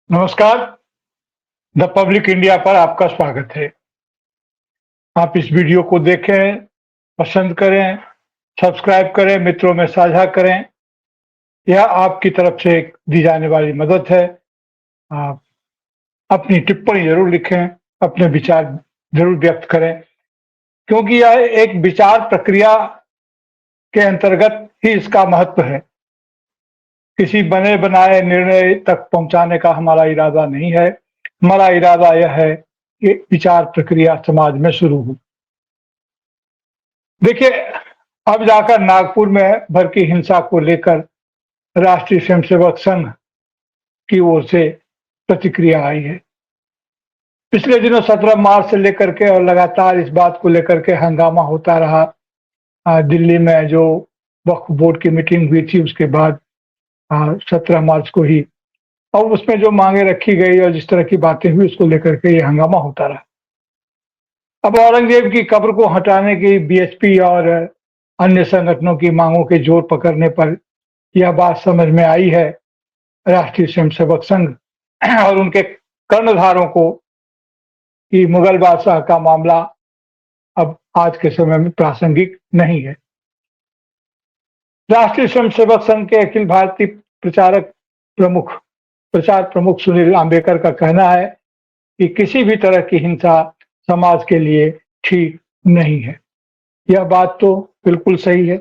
नमस्कार, the public India पर आपका स्वागत है। आप इस वीडियो को देखें, पसंद करें, सब्सक्राइब करें, मित्रों में साझा करें। यह आपकी तरफ से दी जाने वाली मदद है। आप अपनी टिप्पणी ज़रूर लिखें, अपने विचार ज़रूर व्यक्त करें, क्योंकि यह एक विचार प्रक्रिया के अंतर्गत ही इसका महत्व है। किसी बने-बनाए निर्णय तक पहुँचाने का हमारा इरादा नहीं है। हमारा इरादा यह है कि विचार प्रक्रिया समाज में शुरू हो। देखिए, अब जाकर नागपुर में भड़की हिंसा को लेकर राष्ट्रीय स्वयंसेवक संघ की ओर से प्रतिक्रिया आई है। पिछले दिनों 17 मार्च से लेकर के और लगातार इस बात को लेकर के हंगामा होता रहा। दिल्ली में जो वक्फ बोर्ड की मीटिंग हुई थी उसके बाद 17 मार्च को ही, और उसमें जो मांगे रखी गई और जिस तरह की बातें हुई उसको लेकर के ये हंगामा होता रहा। अब औरंगजेब की कब्र को हटाने की बीएचपी और अन्य संगठनों की मांगों के जोर पकड़ने पर यह बात समझ में आई है राष्ट्रीय स्वयंसेवक संघ और उनके कर्णधारों को कि मुगल बादशाह का मामला अब आज के समय में प्रासंगिक नहीं है। राष्ट्रीय स्वयंसेवक संघ के अखिल भारतीय प्रचार प्रमुख सुनील आंबेडकर का कहना है कि किसी भी तरह की हिंसा समाज के लिए ठीक नहीं है। यह बात तो बिल्कुल सही है,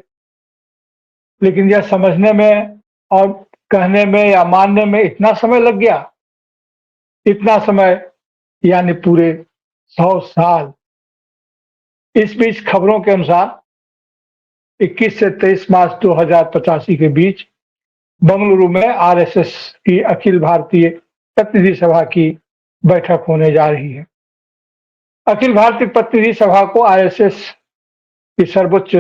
लेकिन यह समझने में और कहने में या मानने में इतना समय लग गया। इतना समय यानी पूरे 100 साल। इस बीच खबरों के अनुसार 21 से 23 मार्च 2085 के बीच बंगलुरु में आरएसएस की अखिल भारतीय प्रतिनिधि सभा की बैठक होने जा रही है। अखिल भारतीय प्रतिनिधि सभा को आरएसएस की सर्वोच्च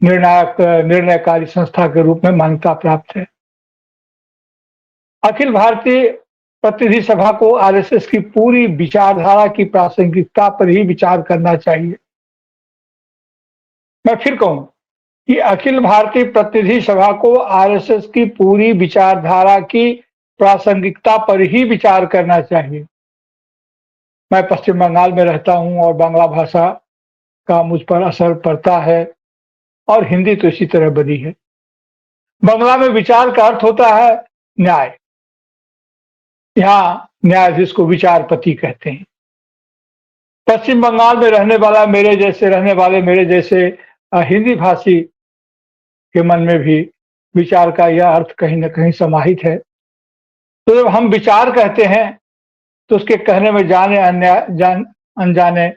निर्णयकारी संस्था के रूप में मान्यता प्राप्त है। अखिल भारतीय प्रतिनिधि सभा को आरएसएस की पूरी विचारधारा की प्रासंगिकता पर ही विचार करना चाहिए। मैं फिर कहूं कि अखिल भारतीय प्रतिनिधि सभा को आरएसएस की पूरी विचारधारा की प्रासंगिकता पर ही विचार करना चाहिए। मैं पश्चिम बंगाल में रहता हूं और बांग्ला भाषा का मुझ पर असर पड़ता है और हिंदी तो इसी तरह बनी है। बांग्ला में विचार का अर्थ होता है न्याय। यहाँ न्यायाधीश को विचारपति कहते हैं। पश्चिम बंगाल में रहने वाले मेरे जैसे हिंदी भाषी के मन में भी विचार का यह अर्थ कहीं न कहीं समाहित है। तो जब हम विचार कहते हैं तो उसके कहने में जाने अनजाने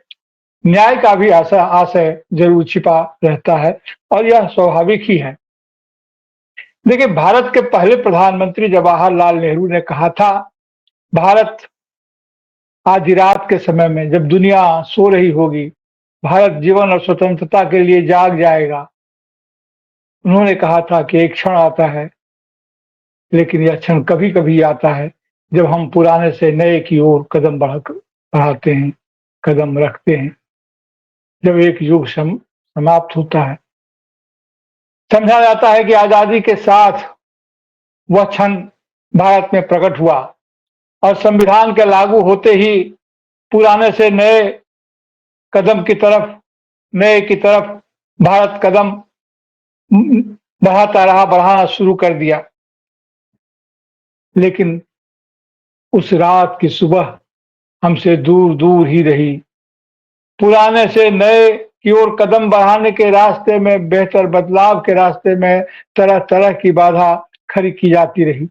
न्याय का भी आशय जरूर छिपा रहता है और यह स्वाभाविक ही है। देखिए, भारत के पहले प्रधानमंत्री जवाहरलाल नेहरू ने कहा था, भारत आधी रात के समय में जब दुनिया सो रही होगी, भारत जीवन और स्वतंत्रता के लिए जाग जाएगा। उन्होंने कहा था कि एक क्षण आता है, लेकिन यह क्षण कभी कभी आता है जब हम पुराने से नए की ओर कदम बढ़ाते हैं, कदम रखते हैं, जब एक युग समाप्त होता है। समझा जाता है कि आजादी के साथ वह क्षण भारत में प्रकट हुआ और संविधान के लागू होते ही पुराने से नए की तरफ भारत कदम बढ़ाना शुरू कर दिया। लेकिन उस रात की सुबह हमसे दूर दूर ही रही। पुराने से नए की ओर कदम बढ़ाने के रास्ते में, बेहतर बदलाव के रास्ते में तरह तरह की बाधा खड़ी की जाती रही।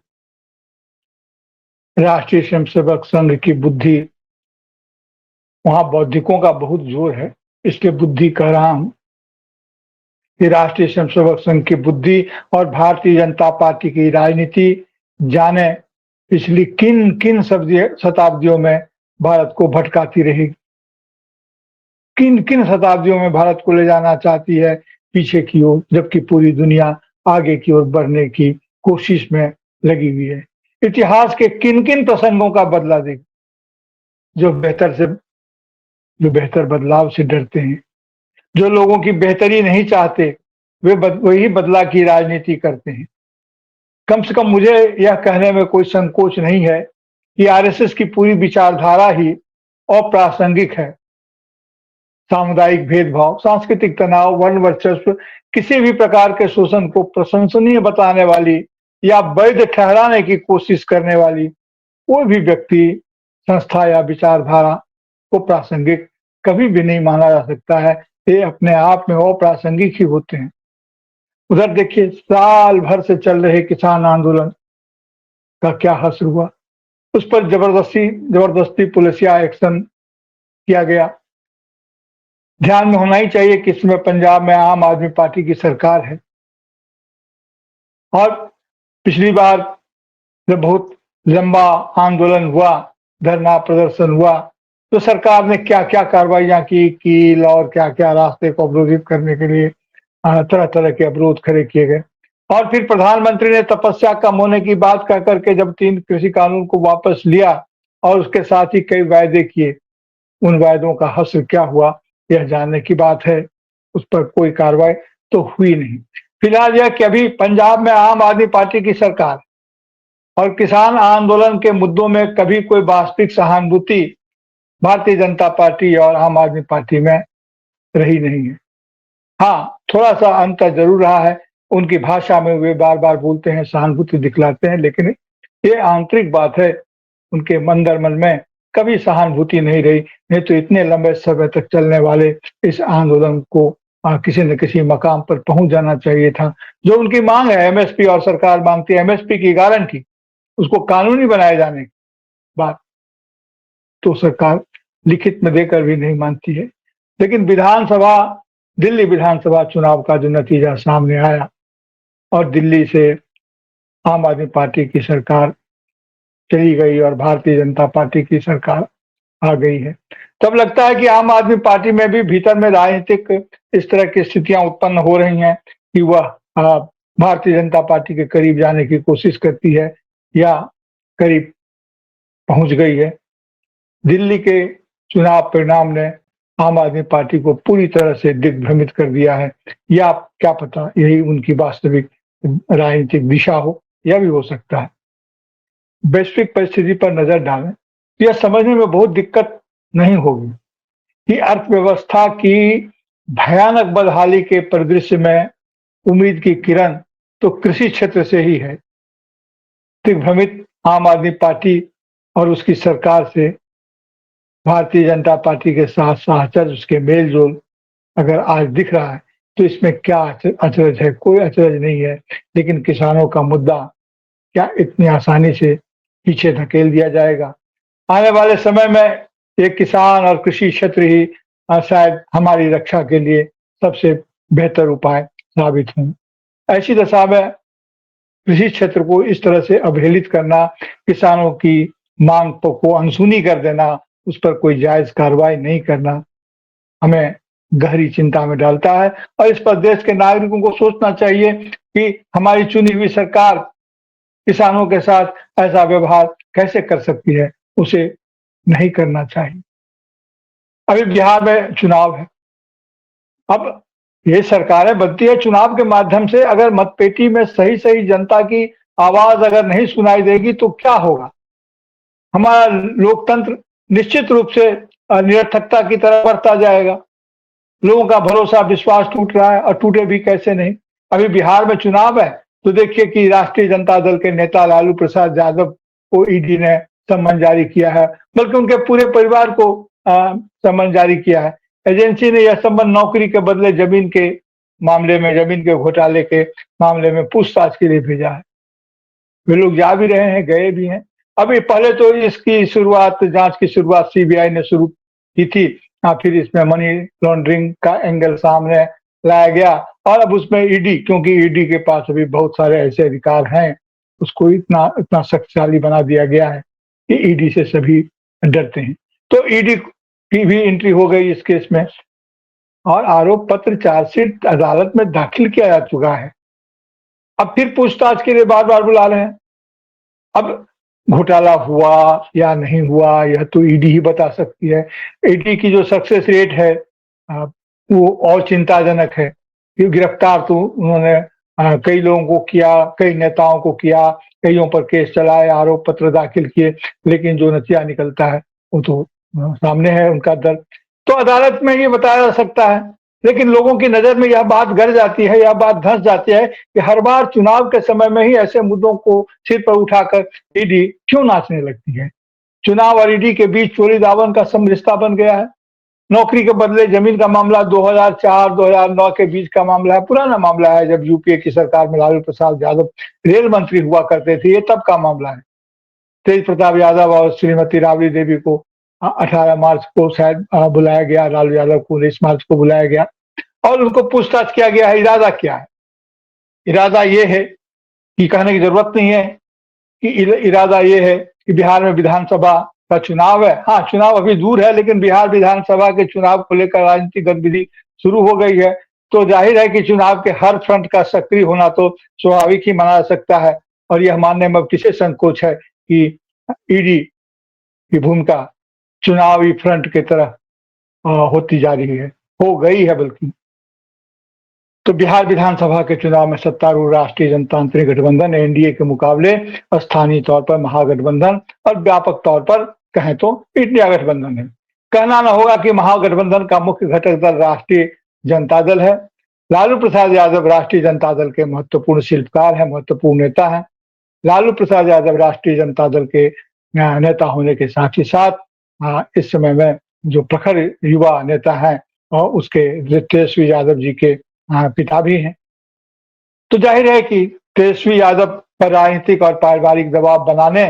राष्ट्रीय स्वयंसेवक संघ की बुद्धि, वहां बौद्धिकों का बहुत जोर है, इसलिए बुद्धि कह रहा हूं कि राष्ट्रीय स्वयंसेवक संघ की बुद्धि और भारतीय जनता पार्टी की राजनीति जाने पिछली किन किन शताब्दियों में भारत को भटकाती रहेगी, किन किन शताब्दियों में भारत को ले जाना चाहती है पीछे की ओर, जबकि पूरी दुनिया आगे की ओर बढ़ने की कोशिश में लगी हुई है। इतिहास के किन किन प्रसंगों का बदला देगी, जो बेहतर बदलाव से डरते हैं, जो लोगों की बेहतरी नहीं चाहते, वे वही बदला की राजनीति करते हैं। कम से कम मुझे यह कहने में कोई संकोच नहीं है कि आरएसएस की पूरी विचारधारा ही अप्रासंगिक है। सामुदायिक भेदभाव, सांस्कृतिक तनाव, वर्ण वर्चस्व, किसी भी प्रकार के शोषण को प्रशंसनीय बताने वाली या वैध ठहराने की कोशिश करने वाली कोई भी व्यक्ति, संस्था या विचारधारा को प्रासंगिक कभी भी नहीं माना जा सकता है। ये अपने आप में अप्रासंगिक ही होते हैं। उधर देखिए, साल भर से चल रहे किसान आंदोलन का क्या हश्र हुआ। उस पर जबरदस्ती पुलिसिया एक्शन किया गया। ध्यान में होना ही चाहिए कि इसमें पंजाब में आम आदमी पार्टी की सरकार है और पिछली बार जब बहुत लंबा आंदोलन हुआ, धरना प्रदर्शन हुआ, तो सरकार ने क्या-क्या कार्रवाइयाँ की, कील और क्या-क्या रास्ते को अवरोधित करने के लिए तरह-तरह के अवरोध खड़े किए गए। और फिर प्रधानमंत्री ने तपस्या कम होने की बात कह कर के जब 3 कृषि कानून को वापस लिया और उसके साथ ही कई वायदे किए, उन वायदों का हश्र क्या हुआ, यह जानने की बात है। उस पर कोई कार्रवाई तो हुई नहीं। फिलहाल यह कि अभी पंजाब में आम आदमी पार्टी की सरकार और किसान आंदोलन के मुद्दों में कभी कोई वास्तविक सहानुभूति भारतीय जनता पार्टी और आम आदमी पार्टी में रही नहीं है। हाँ, थोड़ा-सा अंतर ज़रूर रहा है। उनकी भाषा में वे बार-बार बोलते हैं, सहानुभूति दिखलाते हैं, लेकिन ये आंतरिक बात है। उनके अंदर-मन में कभी सहानुभूति नहीं रही, नहीं तो इतने लंबे समय तक चलने वाले इस आंदोलन को किसी न किसी मकाम पर पहुँच जाना चाहिए था। जो उनकी माँग है एमएसपी और सरकार माँगती है एमएसपी की गारंटी, उसको कानूनी बनाए जाने की बात, तो सरकार लिखित में देकर भी नहीं मानती है। लेकिन दिल्ली विधानसभा चुनाव का जो नतीजा सामने आया और दिल्ली से आम आदमी पार्टी की सरकार चली गई और भारतीय जनता पार्टी की सरकार आ गई है, तब लगता है कि आम आदमी पार्टी में भी भीतर में राजनीतिक इस तरह की स्थितियां उत्पन्न हो रही हैं कि वह भारतीय जनता पार्टी के करीब जाने की कोशिश करती है या करीब पहुंच गई है। दिल्ली के चुनाव परिणाम ने आम आदमी पार्टी को पूरी तरह से दिग्भ्रमित कर दिया है, या क्या पता यही उनकी वास्तविक राजनीतिक दिशा हो, यह भी हो सकता है। वैश्विक परिस्थिति पर नजर डालें, यह समझने में बहुत दिक्कत नहीं होगी कि अर्थव्यवस्था की भयानक बदहाली के परिदृश्य में उम्मीद की किरण तो कृषि क्षेत्र से ही है। दिग्भ्रमित आम आदमी पार्टी और उसकी सरकार से भारतीय जनता पार्टी के साथ साहचर्य, उसके मेल-जोल अगर आज दिख रहा है, तो इसमें क्या अचरज है? कोई अचरज नहीं है। लेकिन किसानों का मुद्दा क्या इतनी आसानी से पीछे धकेल दिया जाएगा? आने वाले समय में ये किसान और कृषि क्षेत्र ही शायद हमारी रक्षा के लिए सबसे बेहतर उपाय साबित हों। ऐसी दशा में कृषि क्षेत्र को इस तरह से अवहेलित करना, किसानों की मांग को अनसुनी कर देना, उस पर कोई जायज़ कार्रवाई नहीं करना, हमें गहरी चिंता में डालता है और इस पर देश के नागरिकों को सोचना चाहिए कि हमारी चुनी हुई सरकार किसानों के साथ ऐसा व्यवहार कैसे कर सकती है, उसे नहीं करना चाहिए। अभी बिहार में चुनाव है। अब ये सरकारें बनती है चुनाव के माध्यम से, अगर मतपेटी में सही-सही जनता की आवाज़ अगर नहीं सुनाई देगी तो क्या होगा? हमारा लोकतंत्र निश्चित रूप से निरर्थकता की तरफ बढ़ता जाएगा। लोगों का भरोसा, विश्वास टूट रहा है और टूटे भी कैसे नहीं। अभी बिहार में चुनाव है, तो देखिए कि राष्ट्रीय जनता दल के नेता लालू प्रसाद यादव को ईडी ने सम्मन जारी किया है, बल्कि उनके पूरे परिवार को सम्मन जारी किया है। एजेंसी ने यह सम्मन नौकरी के बदले जमीन के मामले में, जमीन के घोटाले के मामले में पूछताछ के लिए भेजा है। वे लोग जा भी रहे हैं, गए भी हैं। अभी पहले तो इसकी शुरुआत, जांच की शुरुआत सीबीआई ने शुरू की थी। फिर इसमें मनी लॉन्ड्रिंग का एंगल सामने लाया गया और अब उसमें ईडी, क्योंकि ईडी के पास अभी बहुत सारे ऐसे अधिकार हैं, उसको इतना इतना शक्तिशाली बना दिया गया है कि ईडी से सभी डरते हैं। तो ईडी की भी एंट्री हो गई इस केस में और आरोप पत्र, चार्जशीट अदालत में दाखिल किया जा चुका है। अब फिर पूछताछ के लिए बार-बार बुला रहे हैं। अब घोटाला हुआ या नहीं हुआ, यह तो ईडी ही बता सकती है। ईडी की जो सक्सेस रेट है वो और चिंताजनक है कि गिरफ्तार तो उन्होंने कई लोगों को किया, कई नेताओं को किया, कईयों पर केस चलाए, आरोप पत्र दाखिल किए, लेकिन जो नतीजा निकलता है वो तो सामने है उनका दर्द। तो अदालत में ये बताया जा सकता है, लेकिन लोगों की नज़र में यह बात गड़ जाती है, यह बात धँस जाती है कि हर बार चुनाव के समय में ही ऐसे मुद्दों को सिर पर उठाकर ईडी क्यों नाचने लगती है? चुनाव और ईडी के बीच चोरी-दामन का सम रिश्ता बन गया है। नौकरी के बदले जमीन का मामला 2004-2009 के बीच का मामला है, पुराना मामला है, जब यूपीए की सरकार में लालू प्रसाद यादव रेल मंत्री हुआ करते थे, ये तब का मामला है। तेज प्रताप यादव और श्रीमती राबड़ी देवी को 18 मार्च को शायद बुलाया गया, लालू यादव को 19 मार्च को बुलाया गया और उनको पूछताछ किया गया है, इरादा क्या है? इरादा ये है कि कहने की जरूरत नहीं है कि इरादा ये है कि बिहार में विधानसभा का चुनाव है। हाँ, चुनाव अभी दूर है, लेकिन बिहार विधानसभा के चुनाव को लेकर राजनीतिक गतिविधि शुरू हो गई है। तो जाहिर है कि चुनाव के हर फ्रंट का सक्रिय होना तो स्वाभाविक ही माना जा सकता है और यह मानने में अब किसे संकोच है कि ईडी की भूमिका चुनावी फ्रंट की तरह होती जा रही है, हो गई है बल्कि। तो बिहार विधानसभा के चुनाव में सत्तारूढ़ राष्ट्रीय जनतांत्रिक गठबंधन एनडीए के मुकाबले स्थानीय तौर पर महागठबंधन और व्यापक तौर पर कहें तो इंडिया गठबंधन है। कहना न होगा कि महागठबंधन का मुख्य घटक दल राष्ट्रीय जनता दल है। लालू प्रसाद यादव राष्ट्रीय जनता दल के महत्वपूर्ण शिल्पकार है, महत्वपूर्ण नेता है। लालू प्रसाद यादव राष्ट्रीय जनता दल के नेता होने के साथ ही साथ इस समय में जो प्रखर युवा नेता हैं और उसके तेजस्वी यादव जी के पिता भी हैं। तो जाहिर है कि तेजस्वी यादव पर राजनीतिक और पारिवारिक दबाव बनाने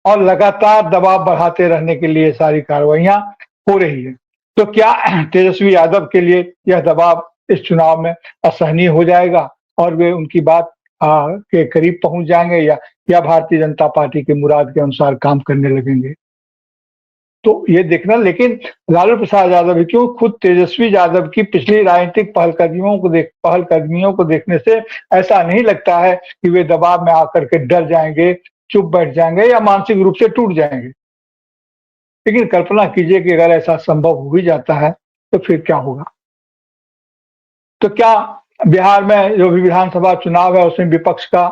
और लगातार दबाव बढ़ाते रहने के लिए सारी कार्रवाइयां हो रही है। तो क्या तेजस्वी यादव के लिए यह दबाव इस चुनाव में असहनीय हो जाएगा और वे उनकी बात के करीब पहुंच जाएंगे या भारतीय जनता पार्टी के मुराद के अनुसार काम करने लगेंगे? तो ये देखना, लेकिन लालू प्रसाद यादव भी क्यों, खुद तेजस्वी यादव की पिछली राजनीतिक पहलकदमियों को देखने से ऐसा नहीं लगता है कि वे दबाव में आकर के डर जाएंगे, चुप बैठ जाएंगे या मानसिक रूप से टूट जाएंगे। लेकिन कल्पना कीजिए कि अगर ऐसा संभव हो ही जाता है तो फिर क्या होगा? तो क्या बिहार में जो भी विधानसभा चुनाव है उसमें विपक्ष का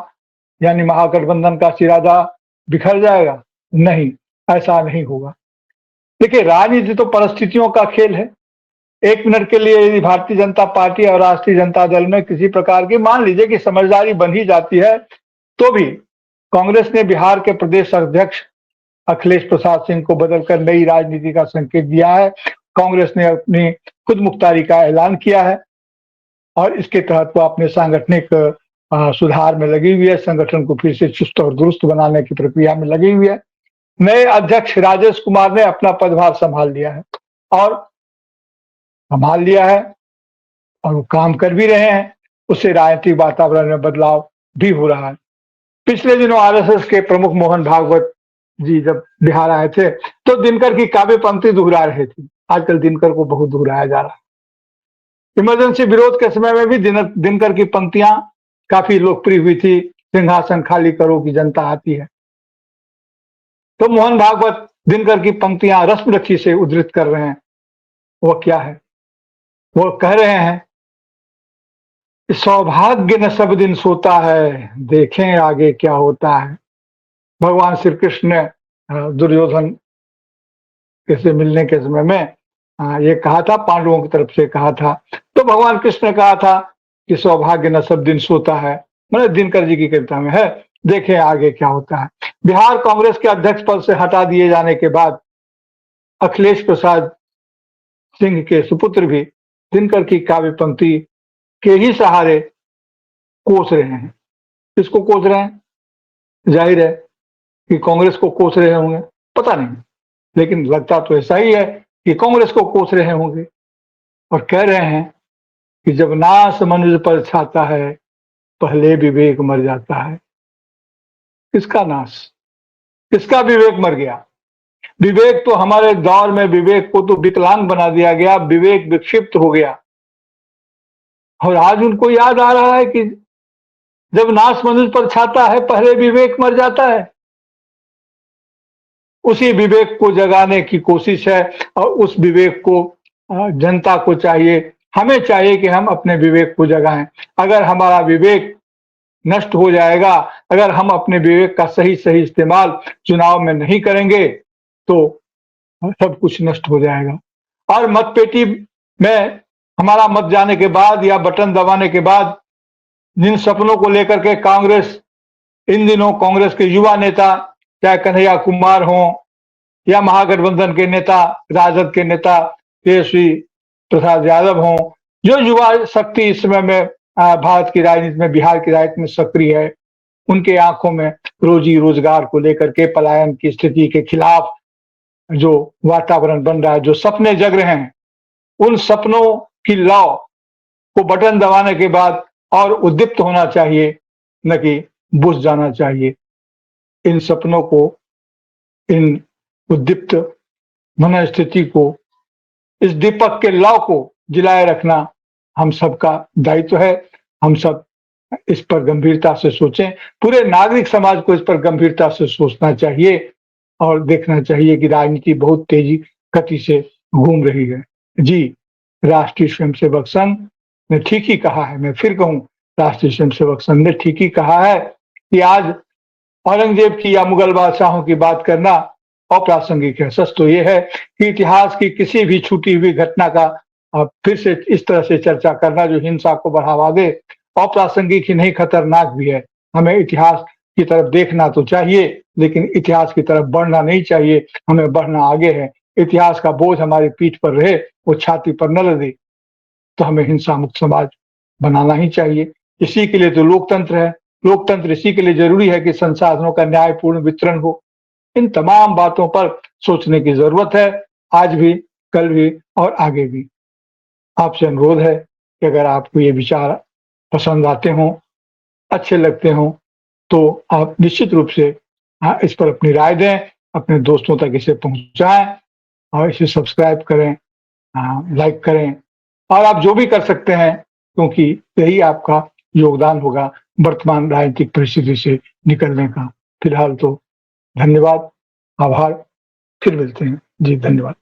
यानी महागठबंधन का इरादा बिखर जाएगा? नहीं, ऐसा नहीं होगा। देखिए, राजनीति तो परिस्थितियों का खेल है। 1 मिनट के लिए यदि भारतीय जनता पार्टी और राष्ट्रीय जनता दल में किसी प्रकार की मान लीजिए कि समझदारी बन ही जाती है, तो भी कांग्रेस ने बिहार के प्रदेश अध्यक्ष अखिलेश प्रसाद सिंह को बदलकर नई राजनीति का संकेत दिया है। कांग्रेस ने अपनी खुद मुख्तारी का ऐलान किया है और इसके तहत वो अपने सांगठनिक सुधार में लगी हुई है, संगठन को फिर से चुस्त और दुरुस्त बनाने की प्रक्रिया में लगी हुई है। नए अध्यक्ष राजेश कुमार ने अपना पदभार संभाल लिया है और वो काम कर भी रहे हैं। उससे राजनीतिक वातावरण में बदलाव भी हो रहा है। पिछले दिनों आरएसएस के प्रमुख मोहन भागवत जी जब बिहार आए थे तो दिनकर की काव्य पंक्ति दोहरा रहे थे। आजकल दिनकर को बहुत दोहराया जा रहा है। इमरजेंसी विरोध के समय में भी दिनकर की पंक्तियां काफी लोकप्रिय हुई थी, सिंहासन खाली करो कि जनता आती है। तो मोहन भागवत दिनकर की पंक्तियां रस्मरखी से उद्धृत कर रहे हैं। वो क्या है? वो कह रहे हैं, सौभाग्य न सब दिन सोता है, देखें आगे क्या होता है। भगवान श्री कृष्ण ने दुर्योधन से मिलने के समय में ये कहा था, पांडवों की तरफ से कहा था। तो भगवान कृष्ण ने कहा था कि सौभाग्य न सब दिन सोता है, मतलब दिनकर जी की कविता में है, देखें आगे क्या होता है। बिहार कांग्रेस के अध्यक्ष पद से हटा दिए जाने के बाद अखिलेश प्रसाद सिंह के सुपुत्र भी दिनकर की काव्य पंक्ति के ही सहारे कोस रहे हैं। किसको कोस रहे हैं? जाहिर है कि कांग्रेस को कोस रहे होंगे, पता नहीं, लेकिन लगता तो ऐसा ही है कि कांग्रेस को कोस रहे होंगे और कह रहे हैं कि जब नाश मनुष्य पर छाता है, पहले विवेक मर जाता है। किसका नाश? किसका विवेक मर गया? विवेक तो हमारे दौर में विवेक को तो विकलांग बना दिया गया, विवेक विक्षिप्त हो गया। और आज उनको याद आ रहा है कि जब नाश मनुष्य पर छाता है, पहले विवेक मर जाता है। उसी विवेक को जगाने की कोशिश है और उस विवेक को जनता को चाहिए, हमें चाहिए कि हम अपने विवेक को जगाएं। अगर हमारा विवेक नष्ट हो जाएगा। अगर हम अपने विवेक का सही इस्तेमाल चुनाव में नहीं करेंगे, तो सब कुछ नष्ट हो जाएगा। और मतपेटी में हमारा मत जाने के बाद या बटन दबाने के बाद जिन सपनों को लेकर के कांग्रेस इन दिनों कांग्रेस के युवा नेता, चाहे कन्हैया कुमार हों या महागठबंधन के नेता, राजद के नेता तेजस्वी प्रसाद यादव हों, जो युवा शक्ति इस समय में भारत की राजनीति में, बिहार की राजनीति में सक्रिय है, उनके आंखों में रोजी-रोजगार को लेकर के पलायन की स्थिति के खिलाफ जो वातावरण बन रहा है, जो सपने जग रहे हैं, उन सपनों की लौ को बटन दबाने के बाद और उद्दीप्त होना चाहिए, न कि बुझ जाना चाहिए। इन सपनों को, इन उद्दीप्त मनःस्थिति को, इस दीपक के लौ को जिलाए रखना हम सबका दायित्व है। हम सब इस पर गंभीरता से सोचें। पूरे नागरिक समाज को इस पर गंभीरता से सोचना चाहिए और देखना चाहिए कि राजनीति बहुत तेजी गति से घूम रही है। जी, राष्ट्रीय स्वयंसेवक संघ ने ठीक ही कहा है, मैं फिर कहूँ, राष्ट्रीय स्वयंसेवक संघ ने ठीक ही कहा है कि आज औरंगजेब की या मुगल बादशाहों की बात करना अप्रासंगिक है। सच तो ये है कि इतिहास की किसी भी छूटी हुई घटना का फिर से इस तरह से चर्चा करना जो हिंसा को बढ़ावा दे, अप्रासंगिक ही नहीं खतरनाक भी है। हमें इतिहास की तरफ देखना तो चाहिए, लेकिन इतिहास की तरफ बढ़ना नहीं चाहिए, हमें बढ़ना आगे है। इतिहास का बोझ हमारी पीठ पर रहे, वो छाती पर न लदे, तो हमें हिंसा मुक्त समाज बनाना ही चाहिए। इसी के लिए तो लोकतंत्र है। लोकतंत्र इसी के लिए ज़रूरी है कि संसाधनों का न्यायपूर्ण वितरण हो। इन तमाम बातों पर सोचने की ज़रूरत है, आज भी, कल भी और आगे भी। आपसे अनुरोध है कि अगर आपको ये विचार पसंद आते हों, अच्छे लगते हों, तो आप निश्चित रूप से इस पर अपनी राय दें, अपने दोस्तों तक इसे पहुँचाएँ और इसे सब्सक्राइब करें, लाइक करें और आप जो भी कर सकते हैं, क्योंकि यही आपका योगदान होगा वर्तमान राजनीतिक परिस्थिति से निकलने का। फिलहाल तो धन्यवाद, आभार, फिर मिलते हैं। जी, धन्यवाद।